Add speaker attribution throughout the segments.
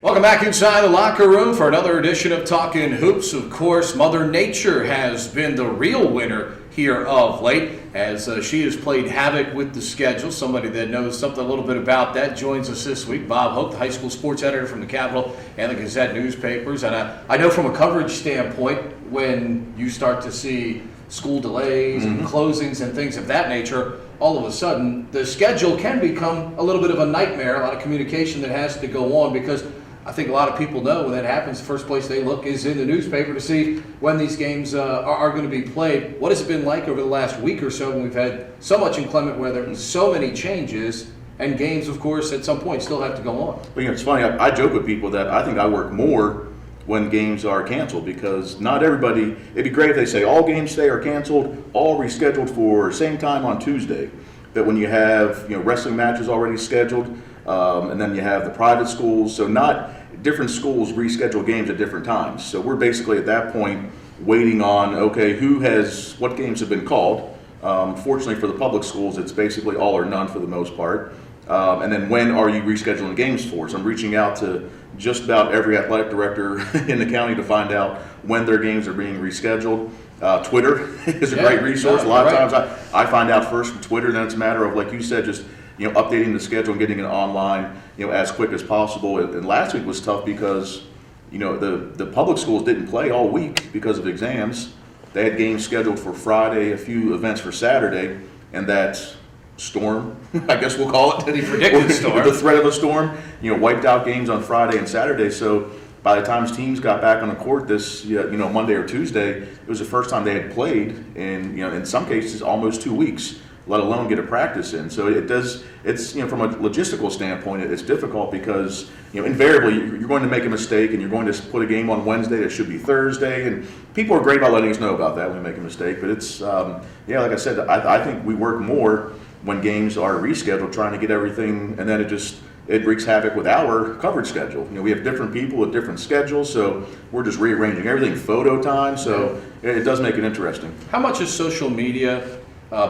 Speaker 1: Welcome back inside the locker room for another edition of Talkin' Hoops. Of course, Mother Nature has been the real winner here of late as she has played havoc with the schedule. Somebody that knows something a little bit about that joins us this week. Bob Hope, the high school sports editor from the Capitol and the Gazette newspapers. And I know from a coverage standpoint, when you start to see school delays and closings and things of that nature, all of a sudden the schedule can become a little bit of a nightmare, a lot of communication that has to go on because I think a lot of people know when that happens, the first place they look is in the newspaper to see when these games are going to be played. What has it been like over the last week or so when we've had so much inclement weather and so many changes, and games, of course, at some point still have to go on?
Speaker 2: Well, it's funny. I joke with people that I think I work more when games are canceled because not everybody, it'd be great if they say all games today are canceled, all rescheduled for same time on Tuesday. But when you have wrestling matches already scheduled, and then you have the private schools, so not different schools reschedule games at different times. So we're basically at that point waiting on, okay, what games have been called. Fortunately for the public schools, it's basically all or none for the most part. And then when are you rescheduling games for? So I'm reaching out to just about every athletic director in the county to find out when their games are being rescheduled. Twitter is a great resource. A lot of times I find out first from Twitter, then it's a matter of, like you said, just updating the schedule and getting it online, as quick as possible. And last week was tough because, the public schools didn't play all week because of exams. They had games scheduled for Friday, a few events for Saturday, and that storm, I guess we'll call it,
Speaker 1: the predicted storm,
Speaker 2: the threat of a storm, wiped out games on Friday and Saturday. So by the time teams got back on the court this, Monday or Tuesday, it was the first time they had played in some cases almost 2 weeks, let alone get a practice in. So it's from a logistical standpoint, it's difficult because, invariably you're going to make a mistake and you're going to put a game on Wednesday that should be Thursday. And people are great about letting us know about that when we make a mistake. But it's, like I said, I think we work more when games are rescheduled, trying to get everything, and then it wreaks havoc with our coverage schedule. We have different people with different schedules, so we're just rearranging everything, photo time, so it does make it interesting.
Speaker 1: How much has social media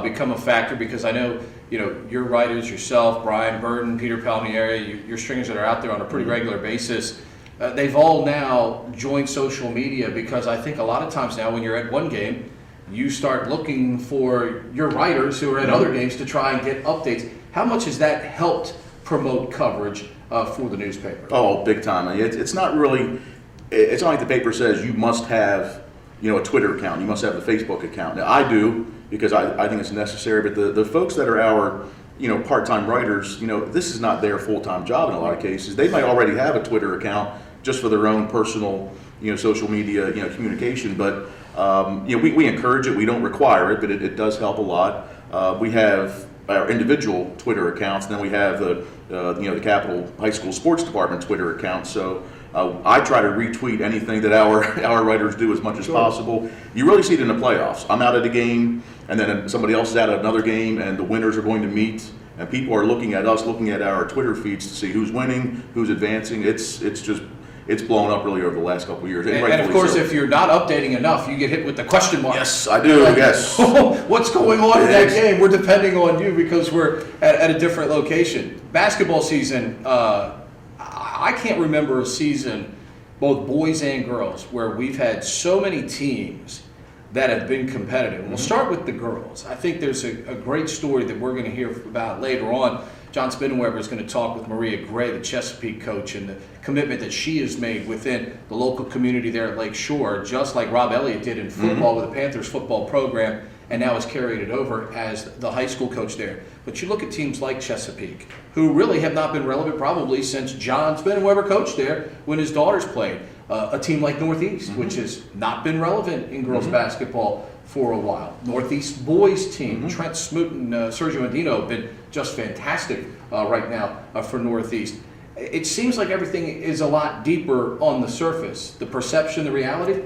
Speaker 1: become a factor? Because I know, your writers, yourself, Brian Burton, Peter Palmieri, your stringers that are out there on a pretty regular basis, they've all now joined social media because I think a lot of times now when you're at one game, you start looking for your writers who are at other games to try and get updates. How much has that helped promote coverage for the newspaper?
Speaker 2: Oh, big time. It's not really, it's not like the paper says you must have, a Twitter account, you must have a Facebook account. Now I do because I think it's necessary, but the folks that are our, part-time writers, this is not their full-time job in a lot of cases. They might already have a Twitter account just for their own personal, social media, communication, but we encourage it. We don't require it, but it does help a lot. We have our individual Twitter accounts, and then we have the Capitol High School Sports Department Twitter account. So I try to retweet anything that our writers do as much as possible. You really see it in the playoffs. I'm out at a game, and then somebody else is out at another game, and the winners are going to meet, and people are looking at us, looking at our Twitter feeds to see who's winning, who's advancing. It's blown up really over the last couple of years.
Speaker 1: And of course, if you're not updating enough, you get hit with the question mark.
Speaker 2: Yes, I do, yes.
Speaker 1: What's going on in that game? We're depending on you because we're at a different location. Basketball season, I can't remember a season, both boys and girls, where we've had so many teams that have been competitive. We'll start with the girls. I think there's a great story that we're going to hear about later on. John Spinnenweber is going to talk with Maria Gray, the Chesapeake coach, and the commitment that she has made within the local community there at Lake Shore, just like Rob Elliott did in football with the Panthers football program, and now has carried it over as the high school coach there. But you look at teams like Chesapeake, who really have not been relevant probably since John Spinnenweber coached there when his daughters played. A team like Northeast, which has not been relevant in girls basketball for a while. Northeast boys team, Trent Smoot and Sergio Andino have been just fantastic right now for Northeast. It seems like everything is a lot deeper on the surface. The perception, the reality?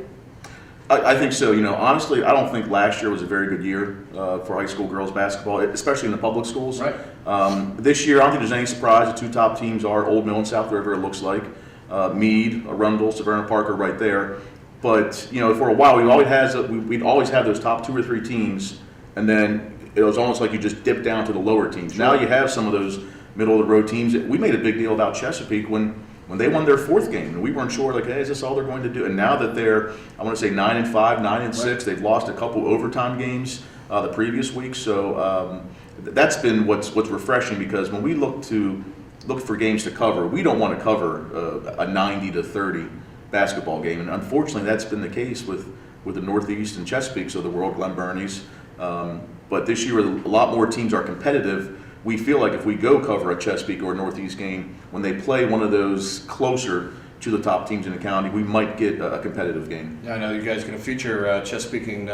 Speaker 2: I think so. Honestly, I don't think last year was a very good year for high school girls basketball, especially in the public schools.
Speaker 1: Right.
Speaker 2: This year, I don't think there's any surprise. The two top teams are Old Mill and South River, it looks like. Meade, Arundel, Severna Parker right there. But, for a while, we'd always have those top 2 or 3 teams, and then it was almost like you just dipped down to the lower teams. Sure. Now you have some of those middle-of-the-road teams. We made a big deal about Chesapeake when when they won their fourth game, and we weren't sure, like, hey, is this all they're going to do? And now that they're, I want to say 9-5, 9-6, they've lost a couple overtime games the previous week. So that's been what's refreshing, because when we look for games to cover, we don't want to cover a 90-30 basketball game, and unfortunately, that's been the case with the Northeast and Chesapeake's of the world, Glen Burnie's. But this year, a lot more teams are competitive. We feel like if we go cover a Chesapeake or Northeast game, when they play one of those closer to the top teams in the county, we might get a competitive game.
Speaker 1: Yeah, I know you guys are going to feature Chesapeake and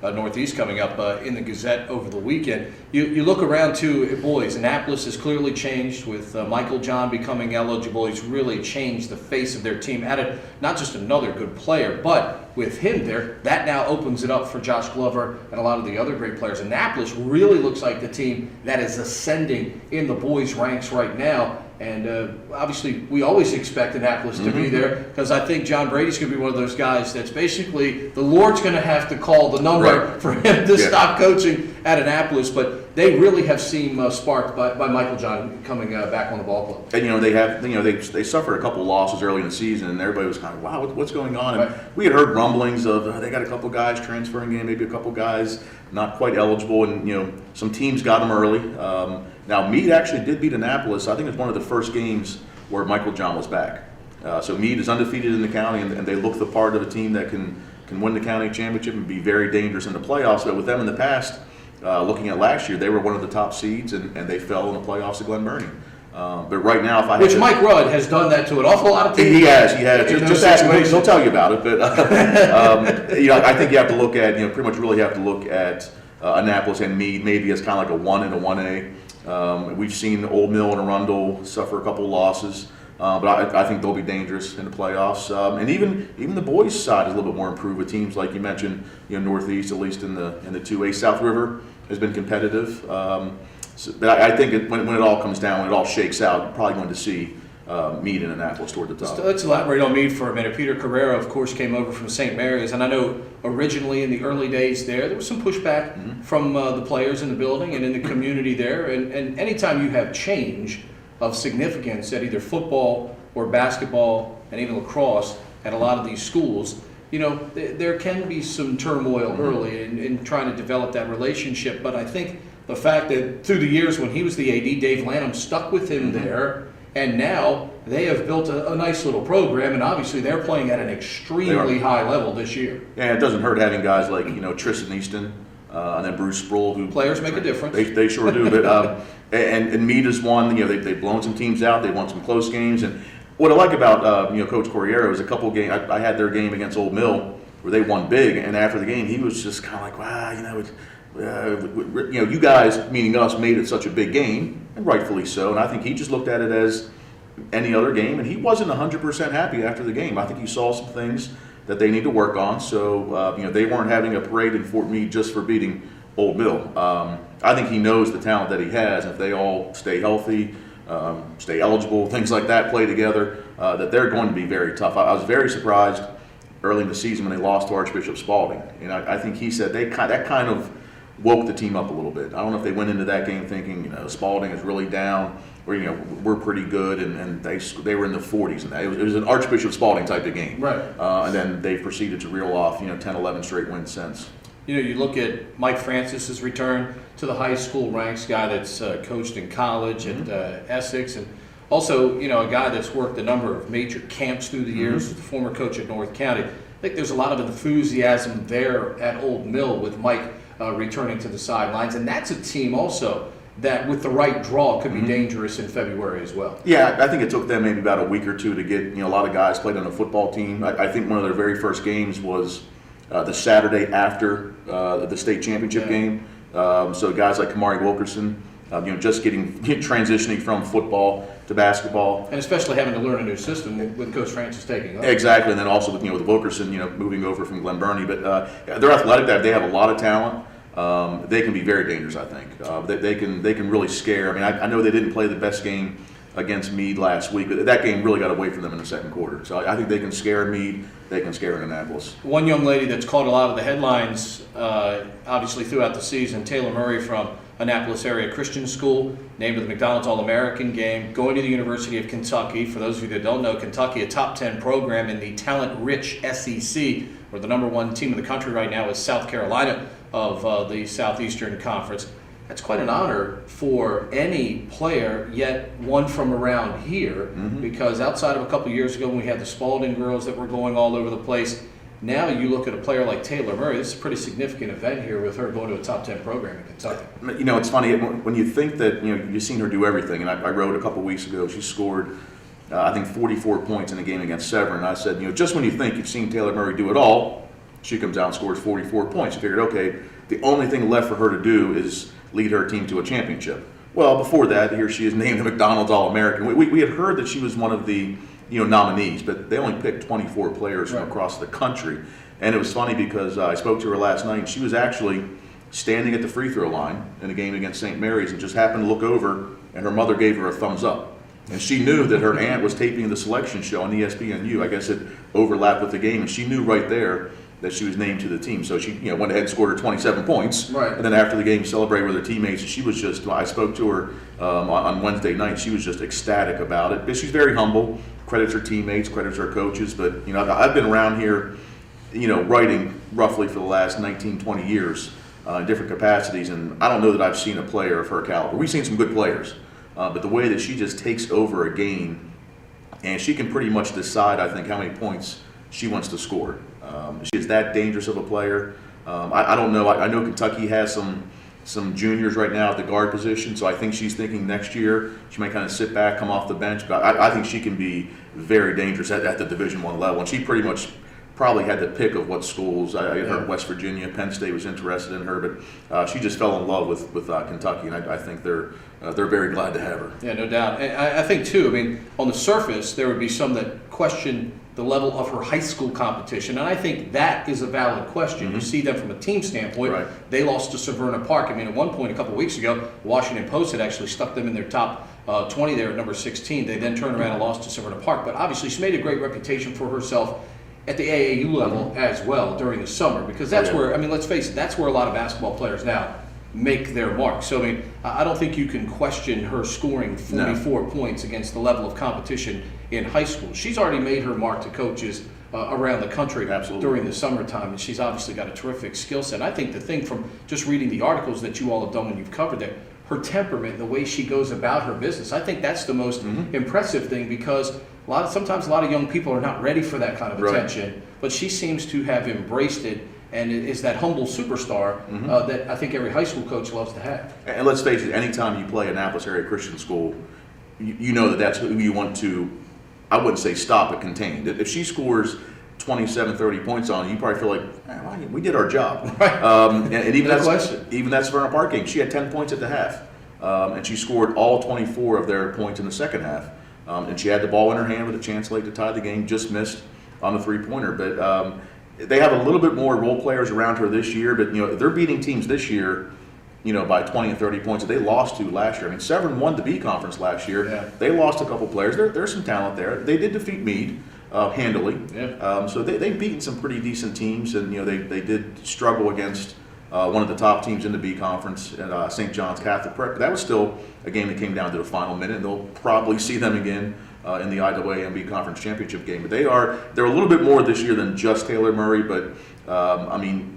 Speaker 1: Northeast coming up in the Gazette over the weekend. You look around to boys. Annapolis has clearly changed with Michael John becoming eligible. He's really changed the face of their team. Added not just another good player, but with him there, that now opens it up for Josh Glover and a lot of the other great players. Annapolis really looks like the team that is ascending in the boys' ranks right now. And obviously, we always expect Annapolis to be there, because I think John Brady's going to be one of those guys that's basically the Lord's going to have to call the number for him to stop coaching at Annapolis. But they really have seemed sparked by Michael John coming back on the ball club.
Speaker 2: And they suffered a couple losses early in the season, and everybody was kind of, wow, what's going on? And we had heard rumblings of they got a couple guys transferring in, maybe a couple guys not quite eligible, and some teams got them early. Now, Meade actually did beat Annapolis. I think it's one of the first games where Michael John was back. So Meade is undefeated in the county, and they look the part of a team that can win the county championship and be very dangerous in the playoffs. But with them in the past, looking at last year, they were one of the top seeds, and they fell in the playoffs to Glen Burnie. But right now, if I
Speaker 1: Which Mike Rudd has done that to an awful lot of teams.
Speaker 2: He has. Just ask him; he'll tell you about it. But I think you have to look at, pretty much really have to look at Annapolis and Meade maybe as kind of like a 1 and a 1A. We've seen Old Mill and Arundel suffer a couple of losses, but I think they'll be dangerous in the playoffs. And even the boys' side is a little bit more improved with teams like you mentioned, Northeast, at least in the 2A. South River has been competitive. But I think when it all comes down, when it all shakes out, you're probably going to see Meade and Annapolis toward the top.
Speaker 1: Let's elaborate on Meade for a minute. Peter Carrera, of course, came over from St. Mary's, and I know originally in the early days there was some pushback from the players in the building and in the community there. And anytime you have change of significance at either football or basketball and even lacrosse at a lot of these schools, there can be some turmoil early in trying to develop that relationship. But I think the fact that through the years when he was the AD, Dave Lanham stuck with him there, and now they have built a nice little program, and obviously they're playing at an extremely high level this year.
Speaker 2: Yeah, it doesn't hurt having guys like Tristan Easton and then Bruce Sproul, who
Speaker 1: players make a difference.
Speaker 2: They sure do. But and Meade has won. They've blown some teams out. They've won some close games. And what I like about Coach Corriero is a couple games. I had their game against Old Mill where they won big, and after the game he was just kind of like, wow, you guys, meaning us, made it such a big game, and rightfully so. And I think he just looked at it as any other game, and he wasn't 100% happy after the game. I think he saw some things that they need to work on. So they weren't having a parade in Fort Meade just for beating Old Mill. I think he knows the talent that he has. If they all stay healthy, stay eligible, things like that, play together, that they're going to be very tough. I was very surprised early in the season when they lost to Archbishop Spalding. I think he said that kind of woke the team up a little bit. I don't know if they went into that game thinking, Spalding is really down, or we're pretty good, and they were in the 40s, and it was an Archbishop Spalding type of game.
Speaker 1: Right.
Speaker 2: And then they've proceeded to reel off 10, 11 straight wins since.
Speaker 1: You look at Mike Francis's return to the high school ranks, guy that's coached in college at Essex, and also a guy that's worked a number of major camps through the years, the former coach at North County. I think there's a lot of enthusiasm there at Old Mill with Mike returning to the sidelines, and that's a team also that with the right draw could be dangerous in February as well.
Speaker 2: Yeah, I think it took them maybe about a week or two to get, a lot of guys played on a football team. I think one of their very first games was the Saturday after the state championship game. So guys like Kamari Wilkerson, just transitioning from football to basketball.
Speaker 1: And especially having to learn a new system with Coach Francis taking over.
Speaker 2: Exactly, and then also with Wilkerson, moving over from Glen Burnie. But they're athletic. They have a lot of talent. They can be very dangerous, I think. They can really scare. I know they didn't play the best game against Meade last week, but that game really got away from them in the second quarter. So I think they can scare Meade. They can scare Annapolis.
Speaker 1: One young lady that's caught a lot of the headlines, obviously throughout the season, Taylor Murray from Annapolis area Christian school, named to the McDonald's All-American game, going to the University of Kentucky. For those of you that don't know, Kentucky, a top 10 program in the talent-rich SEC, where the number one team in the country right now is South Carolina of the Southeastern Conference. That's quite an honor for any player, yet one from around here, because outside of a couple years ago when we had the Spalding girls that were going all over the place, now you look at a player like Taylor Murray. This is a pretty significant event here with her going to a top 10 program in Kentucky.
Speaker 2: You know, it's funny when you think that, you know, you've seen her do everything, and I wrote a couple weeks ago, she scored, I think, 44 points in a game against Severn. And I said, you know, just when you think you've seen Taylor Murray do it all, she comes out and scores 44 points. You figured, okay, the only thing left for her to do is lead her team to a championship. Well, before that, here she is named the McDonald's All-American. We had heard that she was one of the, you know, nominees, but they only picked 24 players from across the country. And it was funny because I spoke to her last night, and she was actually standing at the free throw line in a game against St. Mary's and just happened to look over, and her mother gave her a thumbs up. And she knew that her aunt was taping the selection show on ESPNU. I guess it overlapped with the game, and she knew right there that she was named to the team. So she, you know, went ahead and scored her 27 points.
Speaker 1: Right. And
Speaker 2: then after the game, celebrated with her teammates. She was just, I spoke to her on Wednesday night. She was just ecstatic about it. But she's very humble, credits her teammates, credits her coaches. But, you know, I've been around here, you know, writing roughly for the last 19, 20 years in different capacities. And I don't know that I've seen a player of her caliber. We've seen some good players. But the way that she just takes over a game, and she can pretty much decide, I think, how many points she wants to score. She is that dangerous of a player. I don't know. I know Kentucky has some juniors right now at the guard position, so I think she's thinking next year she might kind of sit back, come off the bench. But I think she can be very dangerous at the Division I level. And she pretty much probably had the pick of what schools. I heard West Virginia, Penn State was interested in her, but she just fell in love with Kentucky, and I think they're very glad to have her.
Speaker 1: Yeah, no doubt. And I think too, I mean, on the surface, there would be some that question the level of her high school competition, and I think that is a valid question. You see them from a team standpoint.
Speaker 2: Right.
Speaker 1: They lost to Severna Park. I mean, at one point a couple of weeks ago, Washington Post had actually stuck them in their top 20 there at number 16. They then turned around and lost to Severna Park. But obviously, she made a great reputation for herself at the AAU level as well during the summer, because that's where, I mean, let's face it, that's where a lot of basketball players now make their mark. So, I mean, I don't think you can question her scoring 44 points against the level of competition in high school. She's already made her mark to coaches around the country during the summertime, and she's obviously got a terrific skill set. I think the thing from just reading the articles that you all have done when you've covered that, her temperament, the way she goes about her business, I think that's the most impressive thing, because sometimes a lot of young people are not ready for that kind of attention, but she seems to have embraced it, and it is that humble superstar that I think every high school coach loves to have.
Speaker 2: And let's face it, anytime you play Annapolis area Christian school, you know that that's who you want to, I wouldn't say stop, but contain. If she scores 27, 30 points on you, you probably feel like, we did our job. And even that Severna Park game, she had 10 points at the half. And she scored all 24 of their points in the second half. And she had the ball in her hand with a chance late to tie the game, just missed on the three-pointer. But they have a little bit more role players around her this year, but you know, they're beating teams this year, you know, by 20 and 30 points that they lost to last year. I mean, Severn won the B conference last year.
Speaker 1: Yeah.
Speaker 2: They lost a couple players. There's some talent there. They did defeat Meade handily.
Speaker 1: Yeah.
Speaker 2: So they've beaten some pretty decent teams, and you know, they did struggle against one of the top teams in the B conference at St. John's Catholic Prep. But that was still a game that came down to the final minute, and they'll probably see them again in the IAAMB Conference Championship game. But they're a little bit more this year than just Taylor Murray, but I mean,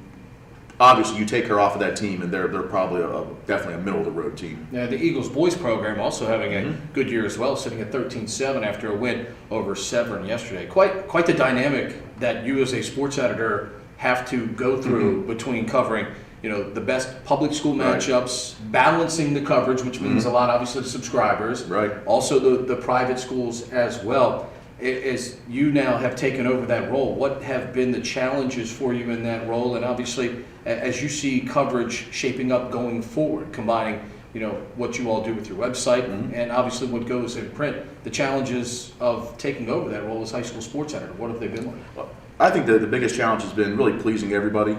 Speaker 2: obviously you take her off of that team and they're probably definitely a middle-of-the-road team.
Speaker 1: Yeah, the Eagles boys program also having a good year as well, sitting at 13-7 after a win over Severn yesterday. Quite the dynamic that you as a sports editor have to go through between covering, you know, the best public school matchups, balancing the coverage, which means a lot, obviously, to subscribers.
Speaker 2: Right.
Speaker 1: Also the private schools as well. As you now have taken over that role, what have been the challenges for you in that role? And obviously, as you see coverage shaping up going forward, combining, you know, what you all do with your website and obviously what goes in print, the challenges of taking over that role as high school sports editor, what have they been like?
Speaker 2: Well, I think the biggest challenge has been really pleasing everybody.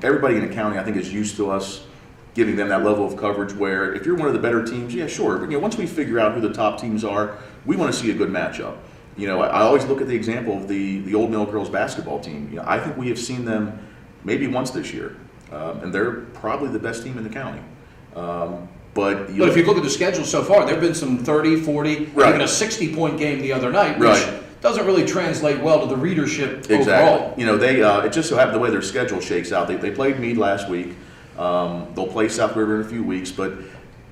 Speaker 2: Everybody in the county, I think, is used to us giving them that level of coverage where if you're one of the better teams, yeah, sure. But you know, once we figure out who the top teams are, we want to see a good matchup. You know, I always look at the example of the Old Mill girls basketball team. You know, I think we have seen them maybe once this year, and they're probably the best team in the county. But
Speaker 1: But if you look at the schedule so far, there have been some 30, 40,
Speaker 2: Right.
Speaker 1: even a 60-point game the other night, which
Speaker 2: Right.
Speaker 1: doesn't really translate well to the readership
Speaker 2: Exactly.
Speaker 1: overall.
Speaker 2: You know, they it just so happened the way their schedule shakes out. They played Meade last week. They'll play South River in a few weeks, but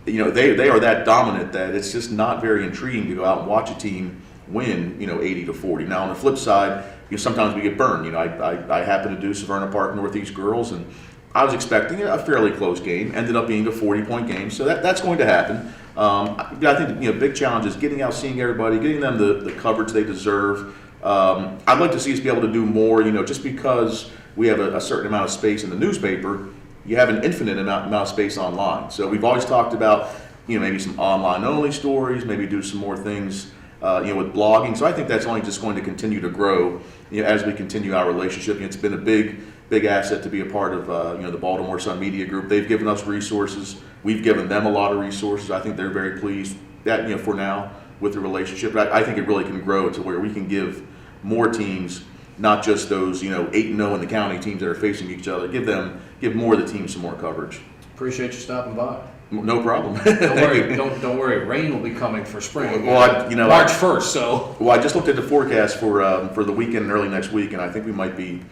Speaker 2: you know they are that dominant that it's just not very intriguing to go out and watch a team win, 80-40. Now on the flip side, sometimes we get burned. I happen to do Severna Park Northeast girls, and I was expecting a fairly close game. Ended up being a 40-point game, so that's going to happen. I think the big challenge is getting out, seeing everybody, getting them the coverage they deserve. I'd like to see us be able to do more. Just because we have a certain amount of space in the newspaper, you have an infinite amount of space online. So we've always talked about maybe some online only stories, maybe do some more things with blogging. So I think that's only just going to continue to grow as we continue our relationship. It's been a big asset to be a part of the Baltimore Sun Media Group. They've given us resources. We've given them a lot of resources. I think they're very pleased that for now with the relationship. But I think it really can grow to where we can give more teams, not just those 8-0 in the county teams that are facing each other. Give more of the teams some more coverage.
Speaker 1: Appreciate you stopping by.
Speaker 2: No problem.
Speaker 1: Don't worry. Don't worry. Rain will be coming for spring.
Speaker 2: Well,
Speaker 1: March 1st. So.
Speaker 2: Well, I just looked at the forecast for the weekend and early next week, and I think we might be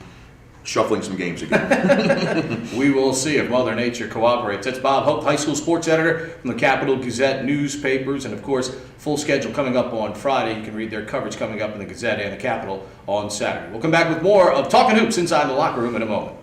Speaker 2: shuffling some games again.
Speaker 1: We will see if Mother Nature cooperates. That's Bob Hope, high school sports editor from the Capital Gazette newspapers, and of course, full schedule coming up on Friday. You can read their coverage coming up in the Gazette and the Capital on Saturday. We'll come back with more of Talkin' Hoops inside the locker room in a moment.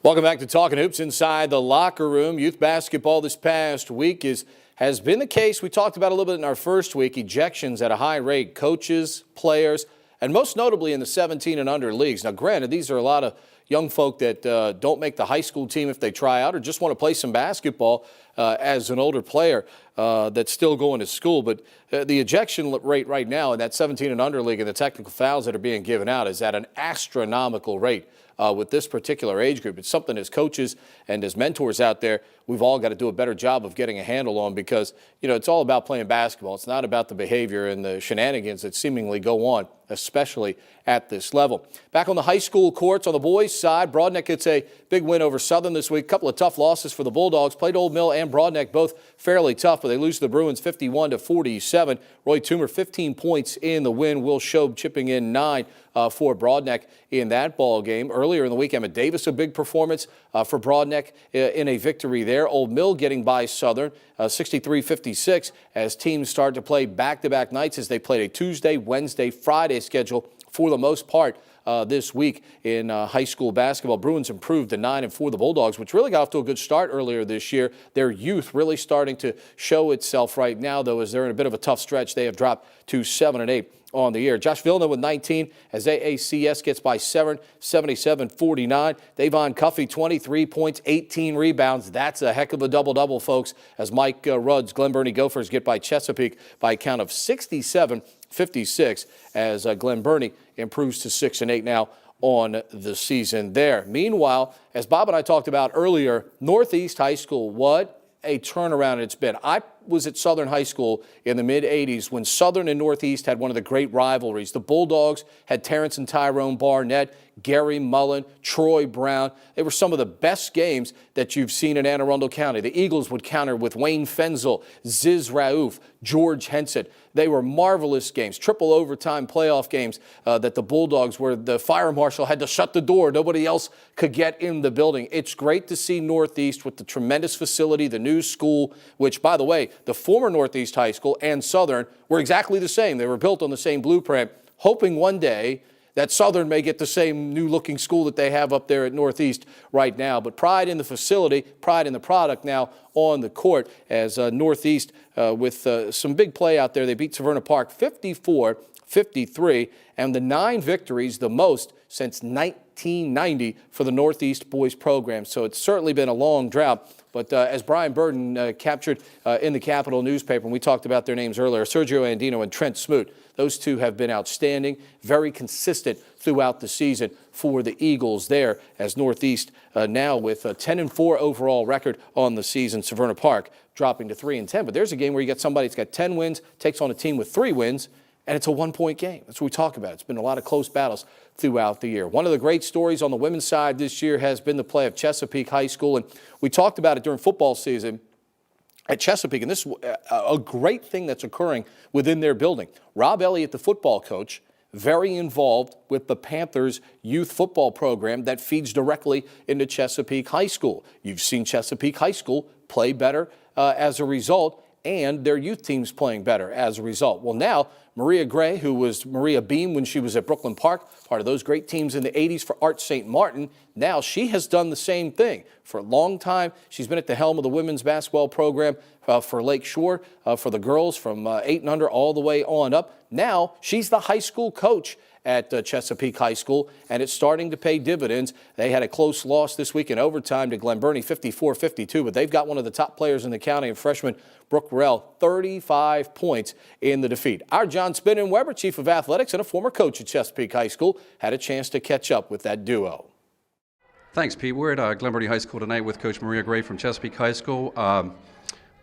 Speaker 1: Welcome back to Talkin' Hoops inside the locker room. Youth basketball this past week has been the case. We talked about a little bit in our first week, ejections at a high rate, coaches, players, and most notably in the 17 and under leagues. Now, granted, these are a lot of young folk that don't make the high school team if they try out or just want to play some basketball as an older player that's still going to school. But the ejection rate right now in that 17 and under league and the technical fouls that are being given out is at an astronomical rate. With this particular age group. It's something as coaches and as mentors out there, we've all got to do a better job of getting a handle on because, it's all about playing basketball. It's not about the behavior and the shenanigans that seemingly go on, especially at this level. Back on the high school courts on the boys' side, Broadneck gets a big win over Southern this week. A couple of tough losses for the Bulldogs. Played Old Mill and Broadneck, both fairly tough, but they lose to the Bruins 51-47. Roy Toomer, 15 points in the win. Will Shobe chipping in 9 for Broadneck in that ball game. Earlier in the week, Emmett Davis, a big performance for Broadneck in a victory there. Old Mill getting by Southern 63-56 as teams start to play back-to-back nights as they played a Tuesday, Wednesday, Friday schedule for the most part this week in high school basketball. Bruins improved to 9-4. The Bulldogs, which really got off to a good start earlier this year. Their youth really starting to show itself right now, though, as they're in a bit of a tough stretch. They have dropped to 7-8 on the year. Josh Vilna with 19 as AACS gets by 7, 77-49. Davon Cuffey, 23 points, 18 rebounds. That's a heck of a double-double, folks, as Mike Rudd's Glen Burnie Gophers get by Chesapeake by a count of 67-56 as Glen Burnie improves to 6-8 now on the season there. Meanwhile, as Bob and I talked about earlier, Northeast High School, what a turnaround it's been. I was at Southern High School in the mid-'80s when Southern and Northeast had one of the great rivalries. The Bulldogs had Terrence and Tyrone Barnett, Gary Mullen, Troy Brown. They were some of the best games that you've seen in Anne Arundel County. The Eagles would counter with Wayne Fenzel, Ziz Raouf, George Henson. They were marvelous games, triple overtime playoff games that the Bulldogs, where the fire marshal had to shut the door. Nobody else could get in the building. It's great to see Northeast with the tremendous facility, the new school, which, by the way, the former Northeast High School and Southern were exactly the same. They were built on the same blueprint, hoping one day that Southern may get the same new-looking school that they have up there at Northeast right now. But pride in the facility, pride in the product now on the court as Northeast with some big play out there. They beat Severna Park 54 53, and the 9 victories, the most since 1990 for the Northeast boys program. So it's certainly been a long drought. But as Brian Burden captured in the Capital newspaper, and we talked about their names earlier, Sergio Andino and Trent Smoot, those two have been outstanding, very consistent throughout the season for the Eagles there, as Northeast now with a 10-4 overall record on the season. Severna Park dropping to 3-10. But there's a game where you get somebody that's got 10 wins, takes on a team with 3 wins, and it's a 1-point game. That's what we talk about. It's been a lot of close battles throughout the year. One of the great stories on the women's side this year has been the play of Chesapeake High School, and we talked about it during football season at Chesapeake, and this is a great thing that's occurring within their building. Rob Elliott, the football coach, very involved with the Panthers youth football program that feeds directly into Chesapeake High School. You've seen Chesapeake High School play better as a result, and their youth teams playing better as a result. Well, now Maria Gray, who was Maria Beam when she was at Brooklyn Park, part of those great teams in the 80s for Art St. Martin, now she has done the same thing. For a long time, she's been at the helm of the women's basketball program for Lake Shore, for the girls from 8 and under all the way on up. Now she's the high school coach at Chesapeake High School, and it's starting to pay dividends. They had a close loss this week in overtime to Glen Burnie, 54-52, but they've got one of the top players in the county, and freshman Brooke Burrell, 35 points in the defeat. Our John Spinnen-Weber, chief of athletics and a former coach at Chesapeake High School, had a chance to catch up with that duo.
Speaker 3: Thanks, Pete. We're at Glen Burnie High School tonight with Coach Maria Gray from Chesapeake High School.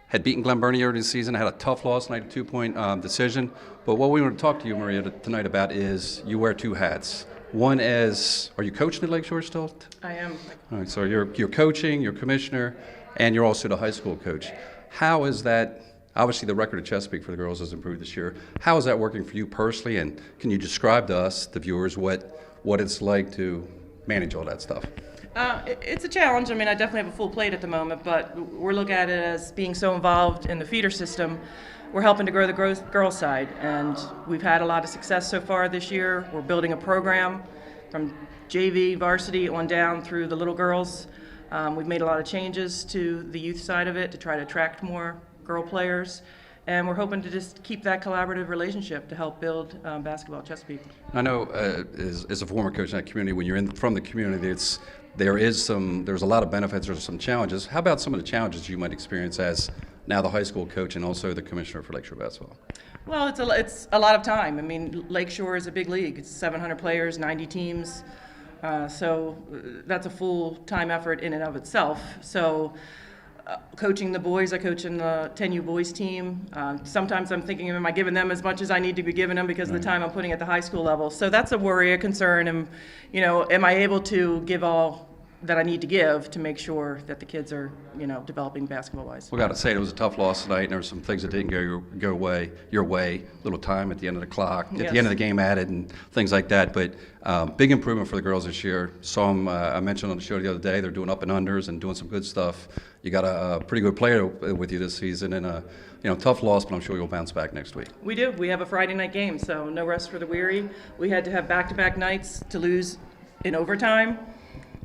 Speaker 3: Had beaten Glen Burnie early in the season, had a tough loss tonight, a 2-point decision. But what we want to talk to you, Maria, tonight about is you wear 2 hats. One as, are you coaching at Lakeshore still?
Speaker 4: I am.
Speaker 3: All right, so you're coaching, you're commissioner, and you're also the high school coach. How is that, obviously the record of Chesapeake for the girls has improved this year. How is that working for you personally, and can you describe to us, the viewers, what it's like to manage all that stuff?
Speaker 4: It's a challenge. I mean, I definitely have a full plate at the moment, but we're looking at it as being so involved in the feeder system. We're helping to grow the girls' side, and we've had a lot of success so far this year. We're building a program from JV, varsity, on down through the little girls. We've made a lot of changes to the youth side of it to try to attract more girl players, and we're hoping to just keep that collaborative relationship to help build basketball at Chesapeake.
Speaker 3: I know, as a former coach in that community, when you're from the community, there's a lot of benefits, there's some challenges. How about some of the challenges you might experience as now the high school coach and also the commissioner for Lakeshore basketball?
Speaker 4: Well, it's a lot of time. I mean, Lakeshore is a big league. It's 700 players, 90 teams. So that's a full-time effort in and of itself. So coaching the boys, I coach in the 10U boys team. Sometimes I'm thinking, am I giving them as much as I need to be giving them because of the time I'm putting at the high school level? So that's a worry, a concern. And, am I able to give all that I need to give to make sure that the kids are, developing basketball-wise?
Speaker 3: We got to say it was a tough loss tonight, and there were some things that didn't go your way. Little time at the end of the clock, at the end of the game added, and things like that. But big improvement for the girls this year. Saw them, I mentioned on the show the other day, they're doing up and unders and doing some good stuff. You got a pretty good player with you this season, and tough loss, but I'm sure you'll bounce back next week.
Speaker 4: We do. We have a Friday night game, so no rest for the weary. We had to have back-to-back nights to lose in overtime.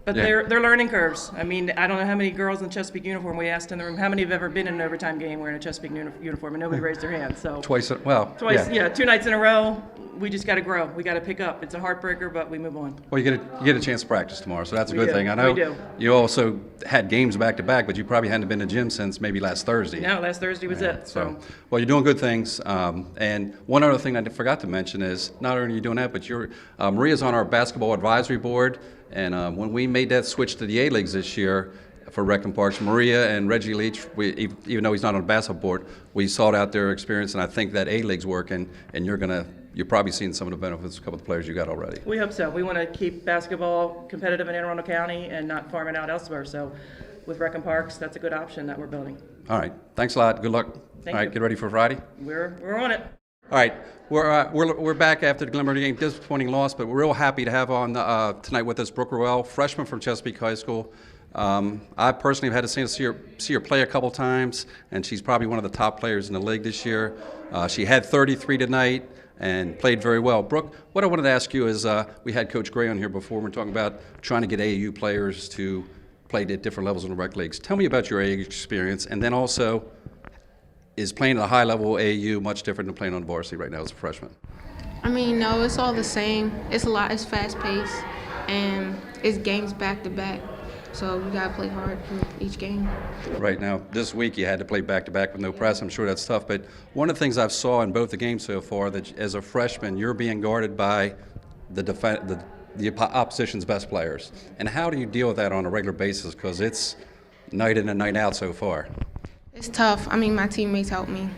Speaker 4: But they're learning curves. I mean, I don't know how many girls in Chesapeake uniform we asked in the room, how many have ever been in an overtime game wearing a Chesapeake uniform, and nobody raised their hand. So
Speaker 3: Twice, 2
Speaker 4: nights in a row. We just got to grow. We got to pick up. It's a heartbreaker, but we move on.
Speaker 3: Well, you get a chance to practice tomorrow, so that's a good thing. I know
Speaker 4: we do.
Speaker 3: You also had games back to back, but you probably hadn't been to the gym since maybe last Thursday.
Speaker 4: No, last Thursday was it.
Speaker 3: So, well, you're doing good things. And one other thing I forgot to mention is not only are you doing that, but Maria's on our basketball advisory board. And when we made that switch to the A-Leagues this year for Rec and Parks, Maria and Reggie Leach, even though he's not on the basketball board, we sought out their experience, and I think that A-League's working, and you're probably seeing some of the benefits of a couple of the players you got already.
Speaker 4: We hope so. We want to keep basketball competitive in Anne Arundel County and not farm it out elsewhere. So with Rec and Parks, that's a good option that we're building.
Speaker 3: All right. Thanks a lot. Good luck.
Speaker 4: Thank
Speaker 3: All right,
Speaker 4: you.
Speaker 3: get ready for Friday.
Speaker 4: We're on it.
Speaker 3: All right, we're back after the Glen Burnie game. Disappointing loss, but we're real happy to have on tonight with us Brooke Burrell, freshman from Chesapeake High School. I personally have had a chance to see her play a couple times, and she's probably one of the top players in the league this year. She had 33 tonight and played very well. Brooke, what I wanted to ask you is we had Coach Gray on here before. We're talking about trying to get AAU players to play at different levels in the rec leagues. Tell me about your AAU experience, and then also, is playing at a high level AAU much different than playing on varsity right now as a freshman?
Speaker 5: I mean, no, it's all the same. It's a lot. It's fast paced, and it's games back to back. So you gotta play hard for each game.
Speaker 3: Right now, this week you had to play back-to-back with no press. I'm sure that's tough. But one of the things I've saw in both the games so far, that as a freshman, you're being guarded by the opposition's best players. And how do you deal with that on a regular basis? Because it's night in and night out so far.
Speaker 5: It's tough. I mean, my teammates help me.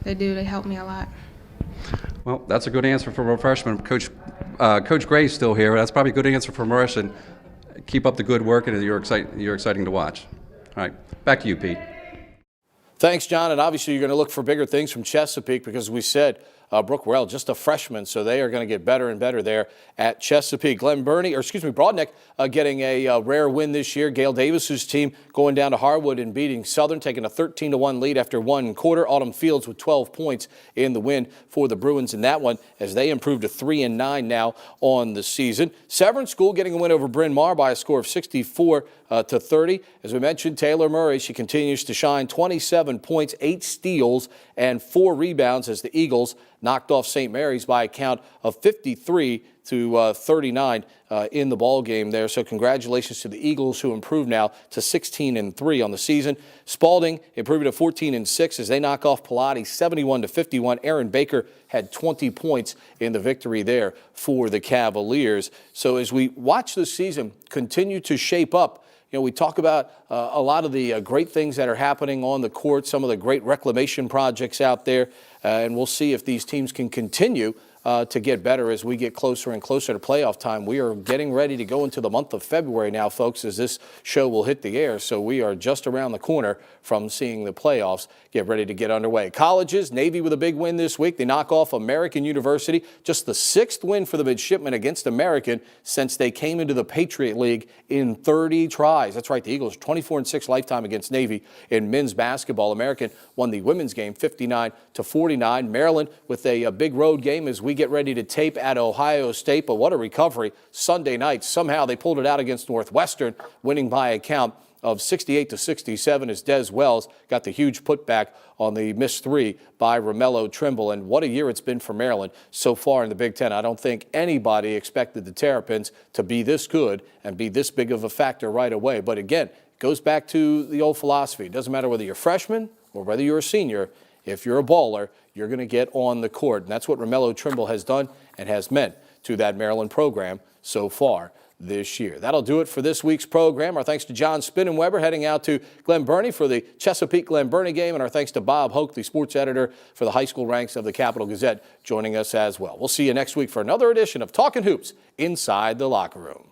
Speaker 5: They do. They help me a lot.
Speaker 3: Well, that's a good answer from a freshman. Coach Gray's still here. That's probably a good answer from Marish. And keep up the good work, and you're exciting to watch. All right, back to you, Pete.
Speaker 1: Thanks, John. And obviously, you're going to look for bigger things from Chesapeake because we said Brooke Worrell, just a freshman, so they are going to get better and better there at Chesapeake. Broadneck getting a rare win this year. Gail Davis's team going down to Harwood and beating Southern, taking a 13-1 lead after one quarter. Autumn Fields with 12 points in the win for the Bruins in that one as they improved to 3-9 now on the season. Severn School getting a win over Bryn Mawr by a score of 64-30. As we mentioned, Taylor Murray, she continues to shine, 27 points, 8 steals, and 4 rebounds as the Eagles knocked off St. Mary's by a count of 53-39 in the ball game there. So congratulations to the Eagles, who improved now to 16-3 on the season. Spalding improving to 14-6 as they knock off Pilates 71-51. Aaron Baker had 20 points in the victory there for the Cavaliers. So as we watch the season continue to shape up, you know, we talk about a lot of the great things that are happening on the court, some of the great reclamation projects out there, and we'll see if these teams can continue to get better as we get closer and closer to playoff time. We are getting ready to go into the month of February now, folks, as this show will hit the air. So we are just around the corner from seeing the playoffs get ready to get underway. Colleges, Navy with a big win this week. They knock off American University. Just the 6th win for the midshipmen against American since they came into the Patriot League in 30 tries. That's right, the Eagles 24-6 lifetime against Navy in men's basketball. American won the women's game 59-49. Maryland with a big road game as we get ready to tape at Ohio State. But what a recovery Sunday night. Somehow they pulled it out against Northwestern, winning by a count of 68-67 as Des Wells got the huge putback on the missed 3 by Romello Trimble. And what a year it's been for Maryland so far in the Big Ten. I don't think anybody expected the Terrapins to be this good and be this big of a factor right away. But again, it goes back to the old philosophy. It doesn't matter whether you're a freshman or whether you're a senior. If you're a baller, you're going to get on the court. And that's what Romello Trimble has done and has meant to that Maryland program so far this year. That'll do it for this week's program. Our thanks to John Spinnenweber heading out to Glen Burnie for the Chesapeake-Glen Burnie game, and our thanks to Bob Hoke, the sports editor for the high school ranks of the Capital Gazette, joining us as well. We'll see you next week for another edition of Talkin' Hoops Inside the Locker Room.